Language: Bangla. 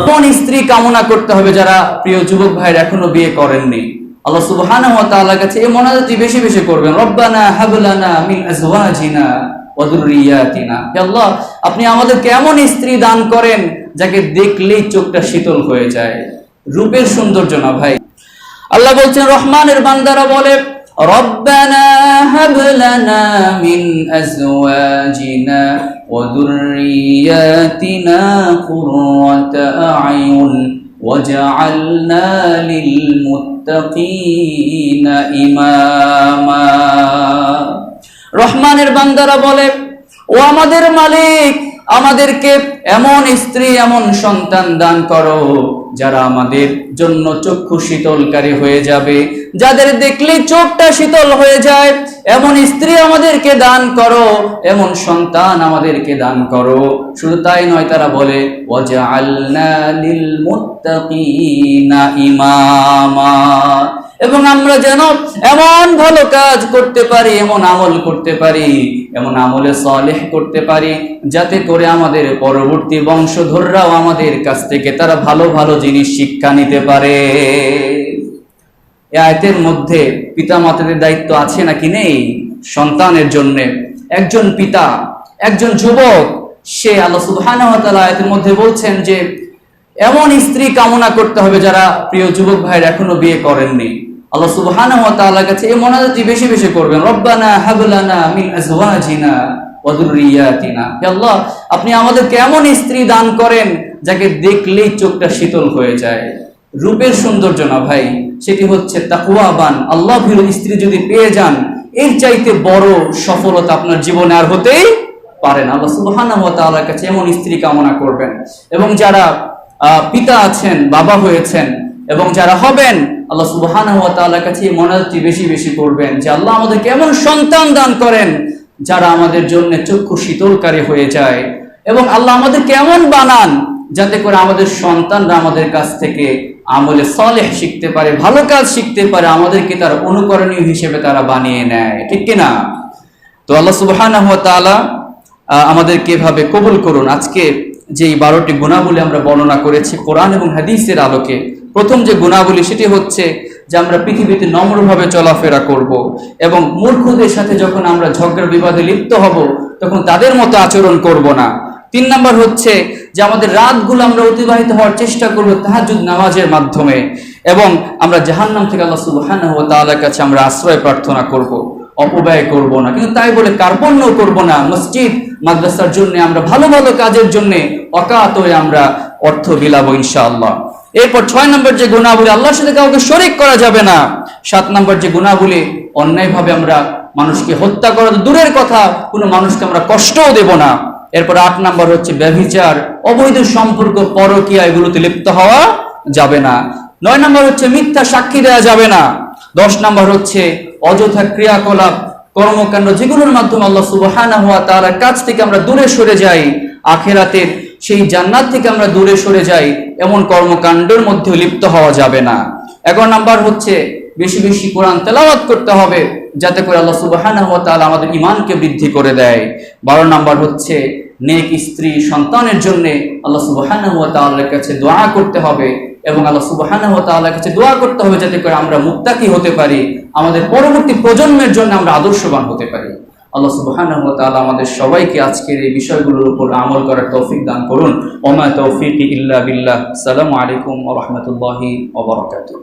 কোন স্ত্রী কামনা করতে হবে যারা প্রিয় যুবক ভাইরা এখনো বিয়ে করেননি? আল্লাহ সুবহানাহু ওয়া তাআলার কাছে এই মোনাজাতটি বেশি বেশি করবেন। রব্বানা হাব লানা মিন আজওয়াজিনা ওয়া যুররিয়াতিনা। হে আল্লাহ, আপনি আমাদেরকে এমন স্ত্রী দান করেন যাকে দেখলেই চোখটা শীতল হয়ে যায়। রূপের সৌন্দর্য না ভাই। আল্লাহ বলছেন, রহমানের বান্দারা বলে, রব্বানা হাব লানা মিন আজওয়াজিনা ওয়া যুররিয়াতিনা কুররাতা আ'য়ুন ওয়াজআলনা লিল মুত্তাকিনা ইমামা। রহমানের বান্দারা বলে, ও আমাদের মালিক, আমাদেরকে এমন স্ত্রী এমন সন্তান দান করো যারা আমাদের জন্য চক্ষু শীতলকারী হয়ে যাবে, যাদের দেখলে চোখটা শীতল হয়ে যায়। এমন স্ত্রী আমাদেরকে দান করো, এমন সন্তান আমাদেরকে দান করো। শুধু তাই নয়, তারা বলে ওয়াজআলনা লিল মুত্তাকিনা ইমামা, এবং আমরা যেন এমন ভালো কাজ করতে পারি, এমন আমল করতে পারি, এমন আমলে সালেহ করতে পারি, যাতে করে আমাদের পরবর্তী বংশধররাও আমাদের কাছ থেকে তারা ভালো ভালো জিনিস শিক্ষা নিতে পারে। এই আয়াতের মধ্যে পিতামাতাদের দায়িত্ব আছে নাকি নেই? সন্তানের জন্য একজন পিতা, একজন যুবক, সে আল্লাহ সুবহানাহু ওয়া তাআলা আয়াতের মধ্যে বলছেন যে এমন স্ত্রী কামনা করতে হবে যারা প্রিয় যুবক ভাইরা এখনো বিয়ে করেননি। আল্লাহ সুবহানাহু ওয়া তাআলার কাছে এই মোনাজাতটি বেশি বেশি করবেন। রব্বানা হাব লানা মিন আজওয়াজিনা ওয়া যুররিয়াতিনা। হে আল্লাহ, আপনি আমাদেরকে এমন স্ত্রী দান করেন যাকে দেখলেই চোখটা শীতল হয়ে যায়। রূপের সৌন্দর্য না ভাই, সেটি হচ্ছে তাকওয়াবান আল্লাহ ভীরু স্ত্রী যদি পেয়ে যান, এর চাইতে বড় সফলতা আপনার জীবনে আর হতেই পারে না। আল্লাহ সুবহানাহু ওয়া তাআলার কাছে এমন স্ত্রী কামনা করবেন। এবং যারা পিতা আছেন, বাবা হয়েছেন, এবং যারা হবেন, আল্লাহ সুবহানাহু ওয়া তাআলার কাছে এই মোনাজাতটি বেশি বেশি করবেন যে আল্লাহ আমাদেরকে এমন সন্তান দান করেন যারা আমাদের জন্য চক্ষু শীতলকারী হয়ে যায়, এবং আল্লাহ আমাদেরকে এমন বানান যাতে করে আমাদের সন্তানরা আমাদের কাছ থেকে আমলে সালেহ শিখতে পারে, ভালো কাজ শিখতে পারে, আমাদেরকে তার অনুকরণীয় হিসেবে তারা বানিয়ে নেয়, ঠিক কিনা? তো আল্লাহ সুবহানাহু ওয়া তাআলা আমাদেরকে এভাবে কবুল করুন। আজকে যে 12টি গুণাবলী আমরা বর্ণনা করেছি কোরআন এবং হাদিসের আলোকে, প্রথম যে গুণাবলী সেটি হচ্ছে যে আমরা পৃথিবীতে নম্রভাবে চলাফেরা করব, এবং মূর্খদের সাথে যখন আমরা ঝগড়া বিবাদে লিপ্ত হব তখন তাদের মতো আচরণ করব না। 3 নম্বর হচ্ছে যে আমাদের রাতগুলো আমরা অতিবাহিত হওয়ার চেষ্টা করব তাহাজ্জুদ নামাজের মাধ্যমে, এবং আমরা জাহান্নাম থেকে আল্লাহ সুবহানাহু ওয়া তাআলার কাছে আমরা আশ্রয় প্রার্থনা করব, অপব্যয় করব না। কিন্তু তাই বলে কার্পণ্য করব না। মসজিদ মাদ্রাসার জন্য আমরা ভালো ভালো কাজের জন্য অকাত হয়ে আমরা অর্থ বিলাবো ইনশাআল্লাহ। এরপর 6 নম্বর যে গুণাবলী, আল্লাহর সাথে কাউকে শরীক করা যাবে না। 7 নম্বর যে গুণাবলী, অন্যায়ভাবে আমরা মানুষকে হত্যা করা দূরের কথা, কোনো মানুষকে আমরা কষ্টও দেব না। এরপর 8 নম্বর হচ্ছে ব্যভিচার, অবৈধ সম্পর্ক, পরকীয়া, এগুলোতে লিপ্ত হওয়া যাবে না। 9 নম্বর হচ্ছে মিথ্যা সাক্ষী দেওয়া যাবে না। 10 নম্বর হচ্ছে অযথা ক্রিয়াকলাপ, কর্মকাণ্ড, যেগুলোর মাধ্যমে আল্লাহ সুবহানাহু ওয়া তাআলার কাছ থেকে আমরা দূরে সরে যাই, আখিরাতের সেই জান্নাত থেকে আমরা দূরে সরে যাই, এমন কর্মকাণ্ডের মধ্যে লিপ্ত হওয়া যাবে না। 11 নম্বর হচ্ছে বেশি বেশি কোরআন তেলাওয়াত করতে হবে, যাতে করে আল্লাহ সুবহানাহু ওয়া তাআলা আমাদের ঈমানকে বৃদ্ধি করে দেয়। 12 নম্বর হচ্ছে নেক স্ত্রী সন্তানের জন্য আল্লাহ সুবহানাহু ওয়া তাআলার কাছে দোয়া করতে হবে, এবং আল্লাহ সুবহানাহু ওয়া তাআলার কাছে দোয়া করতে হবে যাতে করে আমরা মুত্তাকি হতে পারি, আমাদের পরবর্তী প্রজন্মের জন্য আমরা আদর্শবান হতে পারি। আল্লাহ সুবহানাহু ওয়া তাআলা আমাদের সবাইকে আজকের এই বিষয়গুলোর উপর আমল করার তৌফিক দান করুন। ওয়া মা তৌফিকি ইল্লা বিল্লাহ। আসসালামু আলাইকুম ওয়া রাহমাতুল্লাহি ওয়া বারাকাতুহু।